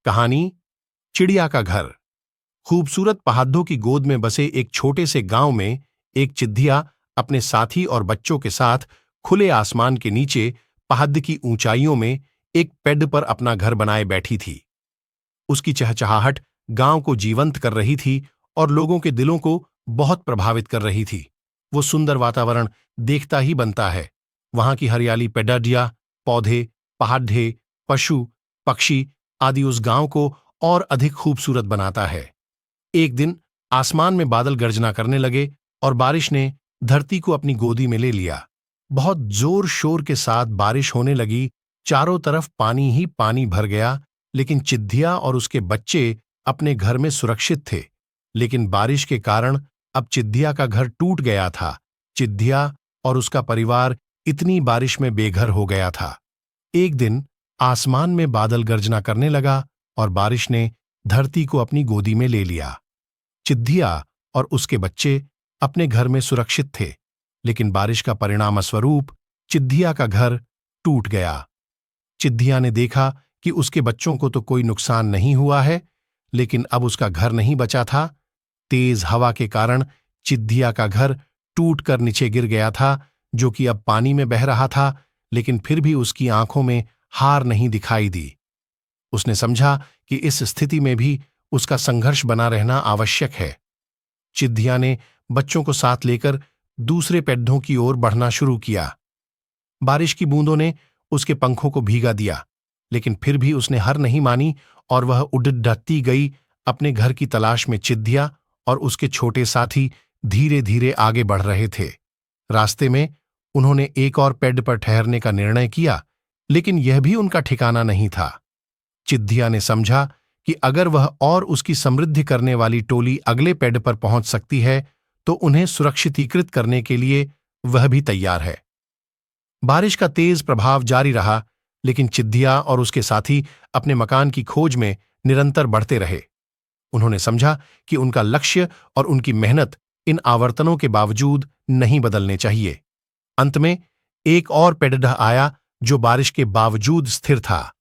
कहानी चिड़िया का घर। खूबसूरत पहाड़ों की गोद में बसे एक छोटे से गांव में एक चिद्धिया अपने साथी और बच्चों के साथ खुले आसमान के नीचे पहाड़ की ऊंचाइयों में एक पेड़ पर अपना घर बनाए बैठी थी। उसकी चहचहाहट गांव को जीवंत कर रही थी और लोगों के दिलों को बहुत प्रभावित कर रही थी। वो सुंदर वातावरण देखता ही बनता है। वहां की हरियाली, पेड़िया, पौधे, पहाड़े, पशु, पक्षी आदि उस गांव को और अधिक खूबसूरत बनाता है। एक दिन आसमान में बादल गर्जना करने लगे और बारिश ने धरती को अपनी गोदी में ले लिया। बहुत जोर शोर के साथ बारिश होने लगी, चारों तरफ पानी ही पानी भर गया, लेकिन चिद्धिया और उसके बच्चे अपने घर में सुरक्षित थे। लेकिन बारिश के कारण अब चिद्धिया का घर टूट गया था। चिद्धिया और उसका परिवार इतनी बारिश में बेघर हो गया था। एक दिन आसमान में बादल गर्जना करने लगा और बारिश ने धरती को अपनी गोदी में ले लिया। चिद्धिया और उसके बच्चे अपने घर में सुरक्षित थे, लेकिन बारिश का परिणाम स्वरूप चिद्धिया का घर टूट गया। चिद्धिया ने देखा कि उसके बच्चों को तो कोई नुकसान नहीं हुआ है, लेकिन अब उसका घर नहीं बचा था। तेज हवा के कारण चिद्धिया का घर टूटकर नीचे गिर गया था, जो कि अब पानी में बह रहा था, लेकिन फिर भी उसकी आंखों में हार नहीं दिखाई दी। उसने समझा कि इस स्थिति में भी उसका संघर्ष बना रहना आवश्यक है। चिद्धिया ने बच्चों को साथ लेकर दूसरे पेड़ों की ओर बढ़ना शुरू किया। बारिश की बूंदों ने उसके पंखों को भीगा दिया, लेकिन फिर भी उसने हार नहीं मानी और वह उड़ती गई अपने घर की तलाश में। चिद्धिया और उसके छोटे साथी धीरे धीरे आगे बढ़ रहे थे। रास्ते में उन्होंने एक और पेड़ पर ठहरने का निर्णय किया, लेकिन यह भी उनका ठिकाना नहीं था। चिद्धिया ने समझा कि अगर वह और उसकी समृद्धि करने वाली टोली अगले पेड़ पर पहुंच सकती है, तो उन्हें सुरक्षितीकृत करने के लिए वह भी तैयार है। बारिश का तेज प्रभाव जारी रहा, लेकिन चिद्धिया और उसके साथी अपने मकान की खोज में निरंतर बढ़ते रहे। उन्होंने समझा कि उनका लक्ष्य और उनकी मेहनत इन आवर्तनों के बावजूद नहीं बदलने चाहिए। अंत में एक और पेड़ आया जो बारिश के बावजूद स्थिर था।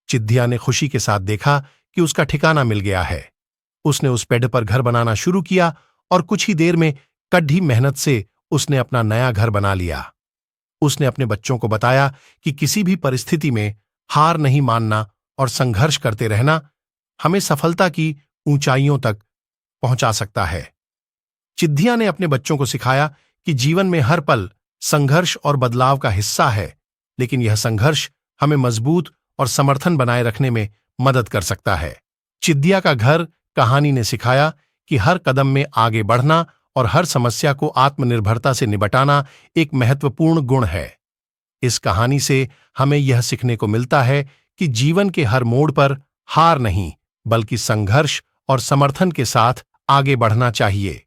चिद्धिया ने खुशी के साथ देखा कि उसका ठिकाना मिल गया है। उसने उस पेड़ पर घर बनाना शुरू किया और कुछ ही देर में कड़ी मेहनत से उसने अपना नया घर बना लिया। उसने अपने बच्चों को बताया कि किसी भी परिस्थिति में हार नहीं मानना और संघर्ष करते रहना हमें सफलता की ऊंचाइयों तक पहुंचा सकता है। चिद्धिया ने अपने बच्चों को सिखाया कि जीवन में हर पल संघर्ष और बदलाव का हिस्सा है, लेकिन यह संघर्ष हमें मजबूत और समर्थन बनाए रखने में मदद कर सकता है। चिद्धिया का घर कहानी ने सिखाया कि हर कदम में आगे बढ़ना और हर समस्या को आत्मनिर्भरता से निपटाना एक महत्वपूर्ण गुण है। इस कहानी से हमें यह सीखने को मिलता है कि जीवन के हर मोड़ पर हार नहीं, बल्कि संघर्ष और समर्थन के साथ आगे बढ़ना चाहिए।